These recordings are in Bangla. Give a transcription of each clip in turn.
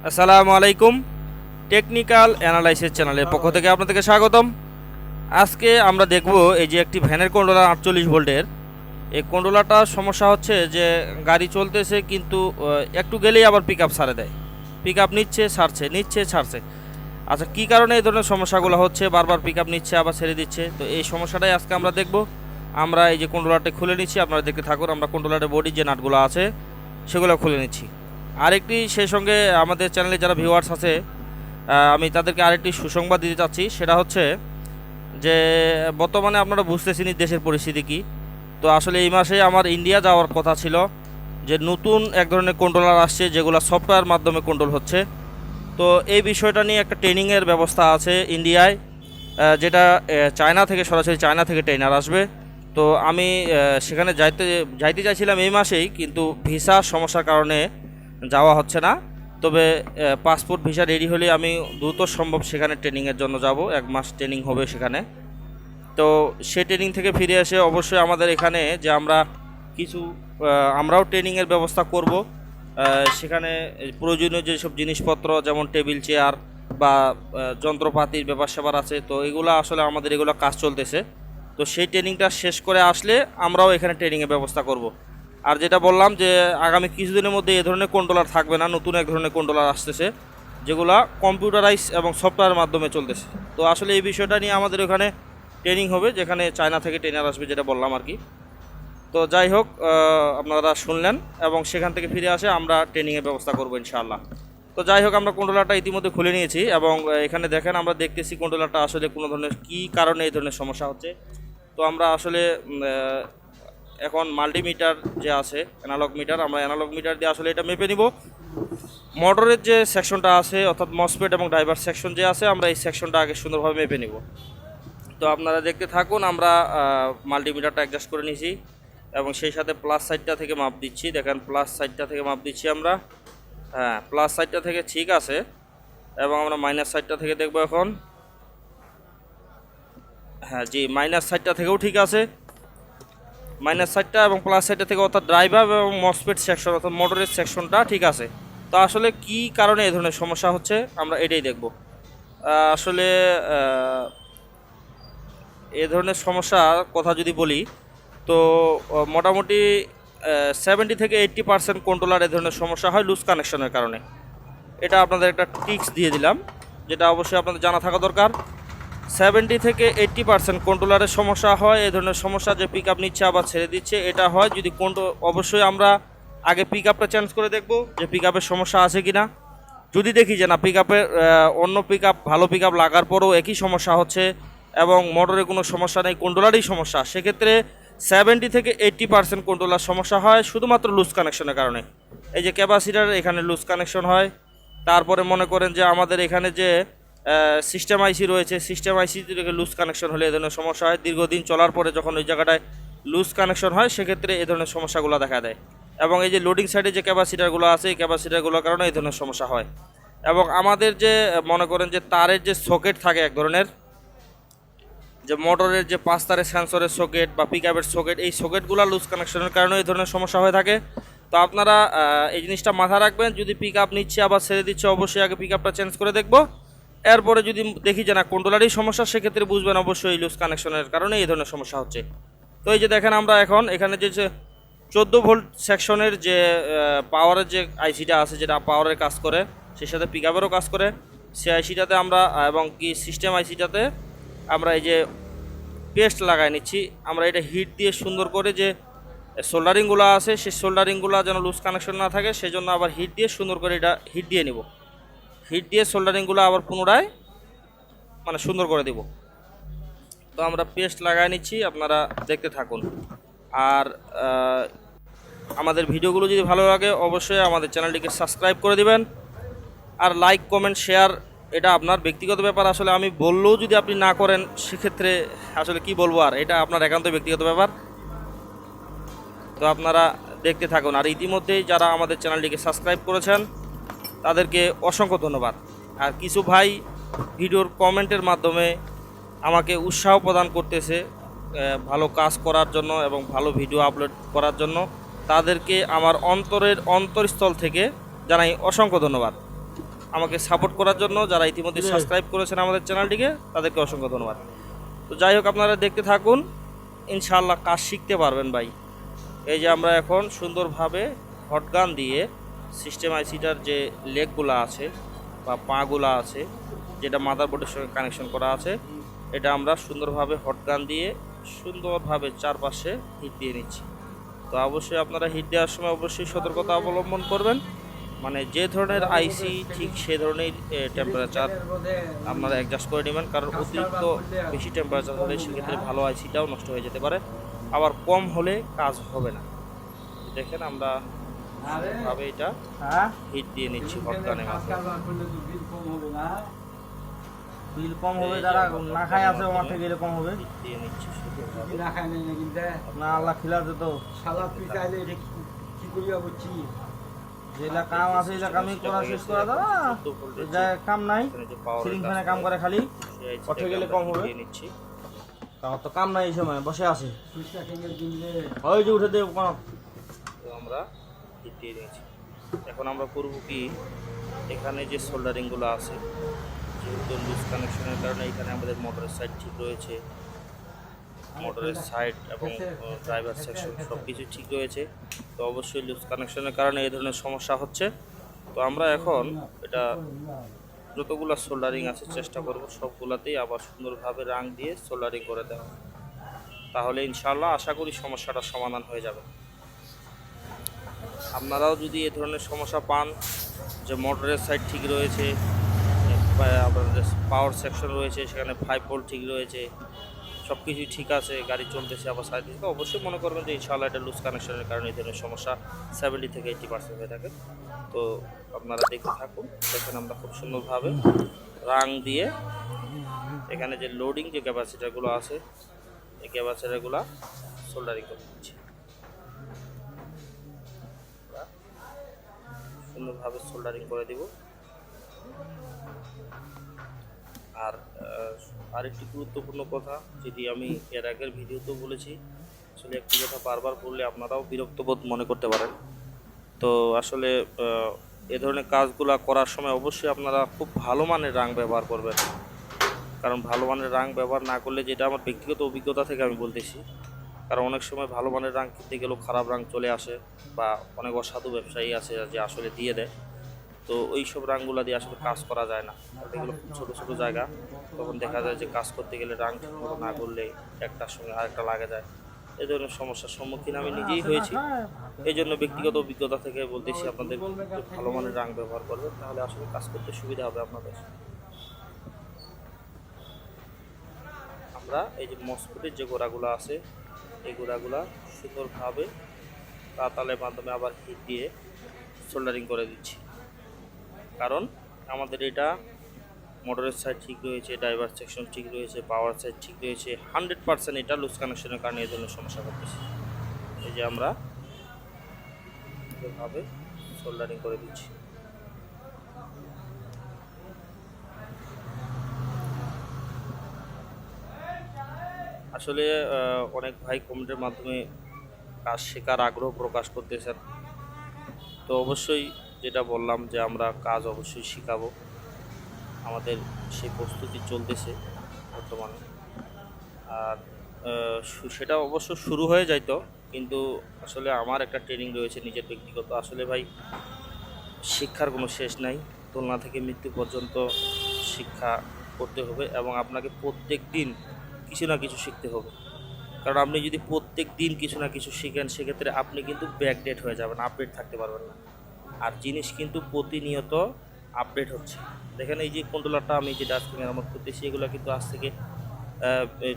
আসসালামু আলাইকুম। টেকনিক্যাল অ্যানালাইসিস চ্যানেলের পক্ষ থেকে আপনাদেরকে স্বাগতম। আজকে আমরা দেখব এই যে একটি ভ্যানের কন্ট্রোলার 48 ভোল্টের। এই কন্ট্রোলারটার সমস্যা হচ্ছে যে গাড়ি চলতেছে কিন্তু একটু গেলেই আবার পিক আপ ছাড়ে দেয়, পিক আপ নিচ্ছে ছাড়ছে, নিচ্ছে ছাড়ছে। আচ্ছা, কী কারণে এই ধরনের সমস্যাগুলো হচ্ছে, বারবার পিক আপ নিচ্ছে আবার ছেড়ে দিচ্ছে, তো এই সমস্যাটাই আজকে আমরা দেখব। আমরা এই যে কন্ট্রোলারটা খুলে নিচ্ছি, আপনারা দেখতে থাকুন। আমরা কন্ট্রোলারের বডির যে নাটগুলো আছে সেগুলো খুলে নিচ্ছি। আরেকটি সেই সঙ্গে আমাদের চ্যানেলে যারা ভিউয়ার্স আছে আমি তাদেরকে আরেকটি সুসংবাদ দিতে চাচ্ছি। সেটা হচ্ছে যে বর্তমানে আপনারা বুঝতেছেন দেশের পরিস্থিতি কী। তো আসলে এই মাসে আমার ইন্ডিয়া যাওয়ার কথা ছিল, যে নতুন এক ধরনের কন্ট্রোলার আসছে যেগুলো সফটওয়্যার মাধ্যমে কন্ট্রোল হচ্ছে। তো এই বিষয়টা নিয়ে একটা ট্রেনিংয়ের ব্যবস্থা আছে ইন্ডিয়ায়, যেটা চায়না থেকে, সরাসরি চায়না থেকে ট্রেনার আসবে। তো আমি সেখানে যাইতে চাইছিলাম এই মাসেই, কিন্তু ভিসা সমস্যার কারণে যাওয়া হচ্ছে না। তবে পাসপোর্ট ভিসা রেডি হলে আমি দ্রুত সম্ভব সেখানে ট্রেনিংয়ের জন্য যাব। 1 মাস ট্রেনিং হবে সেখানে। তো সে ট্রেনিং থেকে ফিরে এসে অবশ্যই আমাদের এখানে যে আমরাও ট্রেনিংয়ের ব্যবস্থা করব। সেখানে প্রয়োজনীয় যেসব জিনিসপত্র যেমন টেবিল চেয়ার বা যন্ত্রপাতির ব্যাপার স্যাপার আছে, তো এগুলো আসলে আমাদের এগুলো কাজ চলতেছে। তো সেই ট্রেনিংটা শেষ করে আসলে আমরাও এখানে ট্রেনিংয়ের ব্যবস্থা করব। আর যেটা বললাম যে আগামী কিছুদিনের মধ্যে এ ধরনের কন্ট্রোলার থাকবে না, নতুন এক ধরনের কন্ট্রোলার আসতেছে যেগুলা কম্পিউটারাইজ এবং সফটওয়্যারের মাধ্যমে চলতেছে। তো আসলে এই বিষয়টা নিয়ে আমাদের ওখানে ট্রেনিং হবে, যেখানে চায়না থেকে ট্রেনার আসবে, যেটা বললাম আর কি। তো যাই হোক, আপনারা শুনলেন এবং সেখান থেকে ফিরে আসে আমরা ট্রেনিংয়ের ব্যবস্থা করবো ইনশাআল্লাহ। তো যাই হোক, আমরা কন্ট্রোলারটা ইতিমধ্যে খুলে নিয়েছি এবং এখানে দেখেন আমরা দেখতেছি কন্ট্রোলারটা আসলে কোনো ধরনের কী কারণে এই ধরনের সমস্যা হচ্ছে। তো আমরা আসলে এখন মাল্টিমিটার যে আছে অ্যানালগ মিটার, আমরা অ্যানালগ মিটার দিয়ে আসলে এটা মেপে নিব। মোটরের যে সেকশনটা আছে অর্থাৎ মসফেট এবং ড্রাইভার সেকশন যে আছে, আমরা এই সেকশনটা আগে সুন্দরভাবে মেপে নিব। তো আপনারা দেখতে থাকুন। আমরা মাল্টিমিটারটা অ্যাডজাস্ট করে নিয়েছি এবং সেই সাথে প্লাস সাইডটা থেকে মাপ দিচ্ছি। দেখেন প্লাস সাইডটা থেকে মাপ দিচ্ছি আমরা। হ্যাঁ, প্লাস সাইডটা থেকে ঠিক আছে এবং আমরা মাইনাস সাইডটা থেকে দেখব এখন। হ্যাঁ জি, মাইনাস সাইডটা থেকেও ঠিক আছে। মাইনাস সাইডটা এবং প্লাস সাইডটা থেকে অর্থাৎ ড্রাইভার এবং মসফেট সেকশন অর্থাৎ মোটরের সেকশনটা ঠিক আছে। তো আসলে কি কারণে এই ধরনের সমস্যা হচ্ছে আমরা এটাই দেখব। আসলে এ ধরনের সমস্যার কথা যদি বলি, তো মোটামুটি 70 থেকে 80% কন্ট্রোলার এ ধরনের সমস্যা হয় লুজ কানেকশনের কারণে। এটা আপনাদের একটা টিপস দিয়ে দিলাম, যেটা অবশ্যই আপনাদের জানা থাকা দরকার। 70 থেকে 80% কন্ট্রোলারের সমস্যা হয় এই ধরনের সমস্যা, যে পিক আপ নিচ্ছে আবার ছেড়ে দিচ্ছে। এটা হয় যদি অবশ্যই আমরা আগে পিক আপটা চেঞ্জ করে দেখব যে পিক আপের সমস্যা আছে কি না। যদি দেখি যে না, পিক আপের অন্য পিক আপ, ভালো পিক আপ লাগার পরেও একই সমস্যা হচ্ছে এবং মোটরে কোনো সমস্যা নেই, কন্ট্রোলারই সমস্যা, সেক্ষেত্রে 70 থেকে 80% কন্ট্রোলার সমস্যা হয় শুধুমাত্র লুজ কানেকশনের কারণে। এই যে ক্যাপাসিটার এখানে লুজ কানেকশন হয়। তারপরে মনে করেন যে আমাদের এখানে যে সিস্টেম আইসি রয়েছে, সিস্টেম আইসি থেকে লুজ কানেকশন হলে এ ধরনের সমস্যা হয়। দীর্ঘদিন চলার পরে যখন ওই জায়গাটায় লুজ কানেকশন হয়, সেক্ষেত্রে এ ধরনের সমস্যাগুলো দেখা দেয়। এবং এই যে লোডিং সাইডে যে ক্যাপাসিটারগুলো আছে, এই ক্যাপাসিটারগুলোর কারণে এই ধরনের সমস্যা হয়। এবং আমাদের যে মনে করেন যে তারের যে সকেট থাকে এক ধরনের, যে মোটরের যে 5 তারের সেন্সরের সকেট বা পিক আপের সকেট, এই সকেটগুলো লুজ কানেকশনের কারণে এই ধরনের সমস্যা হয়ে থাকে। তো আপনারা এই জিনিসটা মাথায় রাখবেন, যদি পিক আপ নিচ্ছে আবার ছেড়ে দিচ্ছে, অবশ্যই আগে পিক আপটা চেঞ্জ করে দেখব। এরপরে যদি দেখি যে না কন্ট্রোলারই সমস্যা, সেক্ষেত্রে বুঝবেন অবশ্যই লুজ কানেকশনের কারণে এই ধরনের সমস্যা হচ্ছে। তো এই যে দেখেন আমরা এখন এখানে যে 14 ভোল্ট সেকশনের যে পাওয়ারের যে আইসিটা আছে, যেটা পাওয়ারের কাজ করে, সেই সাথে পিক আপেরও কাজ করে, সেই আইসিটাতে আমরা এবং কি সিস্টেম আইসিটাতে আমরা এই যে পেস্ট লাগাই নিচ্ছি। আমরা এটা হিট দিয়ে সুন্দর করে যে সোল্ডারিংগুলো আছে, সেই সোল্ডারিংগুলো যেন লুজ কানেকশন না থাকে, সেই জন্য আবার হিট দিয়ে সুন্দর করে এটা হিট দিয়ে নিব। হিট দিয়ে সোল্ডারিংগুলো আবার পুনরায় সুন্দর করে দেব। তো আমরা পেস্ট লাগাই নিচ্ছি, আপনারা দেখতে থাকুন। আর আমাদের ভিডিওগুলো যদি ভালো লাগে অবশ্যই আমাদের চ্যানেলটিকে সাবস্ক্রাইব করে দিবেন। আর লাইক, কমেন্ট, শেয়ার এটা আপনার ব্যক্তিগত ব্যাপার। আসলে আমি বললেও যদি আপনি না করেন, সেক্ষেত্রে আসলে কি বলবো, আর এটা আপনার একান্ত ব্যক্তিগত ব্যাপার। তো আপনারা দেখতে থাকুন। আর ইতিমধ্যেই যারা আমাদের চ্যানেলটিকে সাবস্ক্রাইব করেছেন তাদেরকে অসংখ্য ধন্যবাদ। আর কিছু ভাই ভিডিওর কমেন্টের মাধ্যমে আমাকে উৎসাহ প্রদান করতেছে ভালো কাজ করার জন্য এবং ভালো ভিডিও আপলোড করার জন্য। তাদেরকে আমার অন্তরস্থল থেকে জানাই অসংখ্য ধন্যবাদ। আমাকে সাপোর্ট করার জন্য। যারা ইতিমধ্যে সাবস্ক্রাইব করেছেন আমাদের চ্যানেলটিকে তাদেরকে অসংখ্য ধন্যবাদ। তো যাই হোক, আপনারা দেখতে থাকুন, ইনশাআল্লাহ কাজ শিখতে পারবেন ভাই। এই যে আমরা এখন সুন্দরভাবে হটগান দিয়ে সিস্টেম আইসিটার যে লেগগুলো আছে বা পাগুলো আছে, যেটা মাদারবোর্ডের সঙ্গে কানেকশন করা আছে, এটা আমরা সুন্দরভাবে হটগান দিয়ে সুন্দরভাবে চারপাশে হিট দিয়ে নিচ্ছি। তো অবশ্যই আপনারা হিট দেওয়ার সময় অবশ্যই সতর্কতা অবলম্বন করবেন। মানে যে ধরনের আইসি ঠিক সে ধরনের টেম্পারেচার আপনারা অ্যাডজাস্ট করে নেবেন, কারণ অতিরিক্ত বেশি টেম্পারেচার হলে সেক্ষেত্রে ভালো আইসিটাও নষ্ট হয়ে যেতে পারে, আবার কম হলে কাজ হবে না। দেখেন আমরা ভাবে এটা হিট দিয়ে নিচ্ছি হটগানের মাধ্যমে। বিল কম হবে, যারা না খায় আছে ওর থেকে এরকম হবে। হিট দিয়ে নিচ্ছি সুন্দরভাবে। না খায় নাই না কিন্তু আপনার আল্লাহ খিলা যেত শালা তুই চাইলে এটা কি করিয়া বলছি যেটা কাম আছে এটা কামই করা শেষ করা দাও না, যা কাম নাই সিলিং ফ্যানে কাম করে খালি উঠে গেলে কম হবে। দিয়ে নিচ্ছি। আমার তো কাম নাই এই সময় বসে আছে, সুইচটা কেঙ্গে দিলে ওই যে উঠে দেব কোন। তো আমরা হিট দিয়ে নিয়েছি। এখন আমরা করব কি, এখানে যে সোল্ডারিংগুলো আছে, যেহেতু লুজ কানেকশনের কারণে এখানে আমাদের মোটরের সাইড ঠিক রয়েছে, মোটরের সাইড এবং ড্রাইভার সেকশন সব কিছু ঠিক রয়েছে। তো অবশ্যই লুজ কানেকশনের কারণে এই ধরনের সমস্যা হচ্ছে। তো আমরা এখন এটা যতগুলো সোল্ডারিং আছে চেষ্টা করব সবগুলাতেই আবার সুন্দরভাবে রাং দিয়ে সোল্ডারিং করে দেওয়া, তাহলে ইনশাআল্লাহ আশা করি সমস্যাটা সমাধান হয়ে যাবে। আপনারাও যদি এ ধরনের সমস্যা পান, যে মোটরের সাইড ঠিক রয়েছে, আপনাদের পাওয়ার সেকশন রয়েছে সেখানে 5 ভোল্ট ঠিক রয়েছে, সব কিছুই ঠিক আছে, গাড়ি চলতেছে আবার সাইড দিচ্ছে, তো অবশ্যই মনে করবেন যে ইনশাআল্লাহ এটা লুজ কানেকশনের কারণে এই ধরনের সমস্যা 70 থেকে 80% হয়ে থাকে। তো আপনারা দেখতে থাকুন। দেখেন আমরা খুব সুন্দরভাবে রাং দিয়ে এখানে যে লোডিং যে ক্যাপাসিটারগুলো আছে এই ক্যাপাসিটারগুলো সোল্ডারিং করে দিচ্ছি। সুন্দরভাবে সোল্ডারিং করে দিব। আর আরেকটি গুরুত্বপূর্ণ কথা, যেটি আমি এর আগের ভিডিওতেও বলেছি, আসলে একটি কথা বারবার বললে আপনারাও বিরক্তবোধ মনে করতে পারেন। তো আসলে এ ধরনের কাজগুলো করার সময় অবশ্যই আপনারা খুব ভালো মানের রাং ব্যবহার করবেন, কারণ ভালো মানের রাং ব্যবহার না করলে, যেটা আমার ব্যক্তিগত অভিজ্ঞতা থেকে আমি বলতেছি, কারণ অনেক সময় ভালো মানের রাং কিনতে গেলেও খারাপ রাং চলে আসে, বা অনেক অসাধু ব্যবসায়ী আছে যে আসলে দিয়ে দেয়। তো ওই সব রাংগুলো দিয়ে আসলে কাজ করা যায় না, এগুলো খুব ছোটো ছোটো জায়গা, তখন দেখা যায় যে কাজ করতে গেলে রাং ঠিকমতো না করলে একটার সঙ্গে আরেকটা লাগে যায়। এই ধরনের সমস্যার সম্মুখীন আমি নিজেই হয়েছি। এই জন্য ব্যক্তিগত অভিজ্ঞতা থেকে বলতেছি, আপনাদের ভালো মানের রাং ব্যবহার করবেন, তাহলে আসলে কাজ করতে সুবিধা হবে আপনাদের। আমরা এই যে মসকুটের যে গোড়াগুলো আছে এই গোড়াগুলা সুন্দরভাবে তাতালের মাধ্যমে আবার হিট দিয়ে সোল্ডারিং করে দিচ্ছি, কারণ আমাদের এটা মোটরের সাইড ঠিক রয়েছে, ড্রাইভার সেকশন ঠিক রয়েছে, পাওয়ার সাইড ঠিক রয়েছে, 100% এটা লুজ কানেকশনের কারণে এই ধরনের সমস্যা করতেছে। এই যে আমরা এভাবে সোল্ডারিং করে দিচ্ছি। আসলে অনেক ভাই কমেন্টের মাধ্যমে কাজ শেখার আগ্রহ প্রকাশ করতেছেন, তো অবশ্যই যেটা বললাম যে আমরা কাজ অবশ্যই শেখাবো, আমাদের সেই প্রস্তুতি চলতেছে বর্তমানে। আর সেটা অবশ্য শুরু হয়ে যাইতো, কিন্তু আসলে আমার একটা ট্রেনিং রয়েছে নিজের ব্যক্তিগত। আসলে ভাই শিক্ষার কোনো শেষ নাই, তুলনা থেকে মৃত্যু পর্যন্ত শিক্ষা করতে হবে, এবং আপনাকে প্রত্যেক দিন কিছু না কিছু শিখতে হবে। কারণ আপনি যদি প্রত্যেক দিন কিছু না কিছু শিখেন, সেক্ষেত্রে আপনি কিন্তু ব্যাকডেট হয়ে যাবেন, আপডেট থাকতে পারবেন না। আর জিনিস কিন্তু প্রতিনিয়ত আপডেট হচ্ছে। দেখেন এই যে কন্ট্রোলারটা আমি যে ডাস্টবিন মেরামত করতেছি, এগুলো কিন্তু আজ থেকে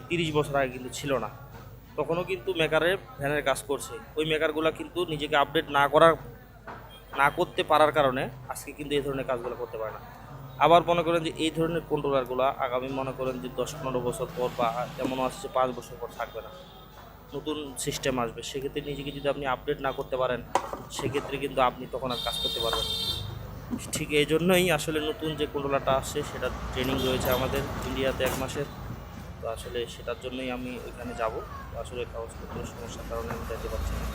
30 বছর আগে কিন্তু ছিল না, তখনও কিন্তু মেকারে ভ্যানের কাজ করছে। ওই মেকারগুলো কিন্তু নিজেকে আপডেট না করতে পারার কারণে আজকে কিন্তু এই ধরনের কাজগুলো করতে পারে না। আবার মনে করেন যে এই ধরনের কন্ট্রোলারগুলো আগামী মনে করেন যে 10-15 বছর পর, বা এমনও আসছে 5 বছর পর থাকবে না, নতুন সিস্টেম আসবে। সেক্ষেত্রে নিজেকে যদি আপনি আপডেট না করতে পারেন, সেক্ষেত্রে কিন্তু আপনি তখন আর কাজ করতে পারবেন না। ঠিক এই জন্যই আসলে নতুন যে কন্ট্রোলারটা আসছে সেটার ট্রেনিং রয়েছে আমাদের ইন্ডিয়াতে 1 মাসের। তো আসলে সেটার জন্যই আমি ওইখানে যাব। আসলে কাগজপত্রের সমস্যার কারণে আমি যেতে পারছি না।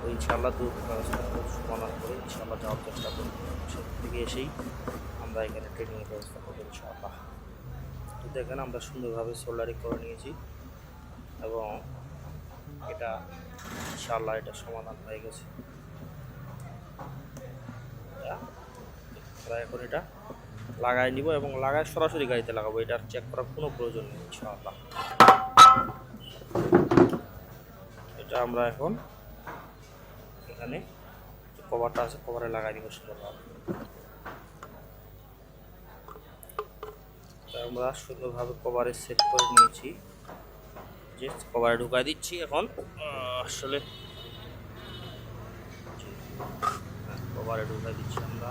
তো ইনশাআল্লাহ সমাধান করে ইনশাআল্লাহ যাওয়ার চেষ্টা করব। সেখান থেকে এসেই আমরা এখানে ট্রেনিংয়ের ব্যবস্থা করবো ইনশাআল্লাহ। তো দেখেন আমরা সুন্দরভাবে সোল্ডারিং করে নিয়েছি এবং এটা ইনশাআল্লাহ এটা সমাধান হয়ে গেছে। আমরা এখন এটা লাগাই নিব এবং লাগায় সরাসরি গাড়িতে লাগাবো, এটা চেক করার কোনো প্রয়োজন নেই ইনশাআল্লাহ। এটা আমরা এখন এখানে কভারটা আছে কভারে লাগাই দিব সুন্দরভাবে। আমরা সুন্দরভাবে কভারে সেট করে নিয়েছি, যে কভারে ঢুকাই দিচ্ছি এখন। আসলে কভারে ঢুকাই দিচ্ছি আমরা,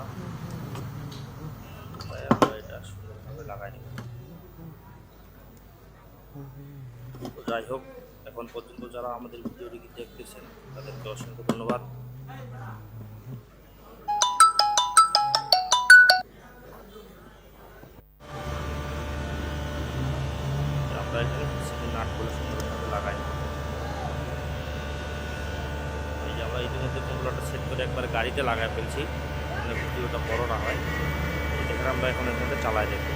তাই আমরা এটা সুন্দরভাবে লাগাই নিব। তো যাই হোক, এখন পর্যন্ত যারা আমাদের ভিডিওটি দেখতেছেন তাদেরকে অসংখ্য ধন্যবাদ। আমরা এখানে নাটগুলো সুন্দরভাবে লাগাই। এই যে আমরা ইতিমধ্যে কন্ট্রোলারটা সেট করে একবার গাড়িতে লাগাই ফেলছি, মানে ভিডিওটা বড় না হয়। এখানে আমরা এখন এখানে চালাই দেখব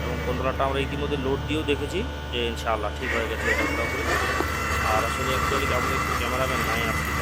এবং কন্ট্রোলারটা আমরা ইতিমধ্যে লোড দিয়েও দেখেছি যে ইনশাআল্লাহ ঠিক হয়ে গেছে এটা পুরোপুরি। আর আসলে অ্যাকচুয়ালি আমাদের ক্যামেরাম্যান নাই, আসলে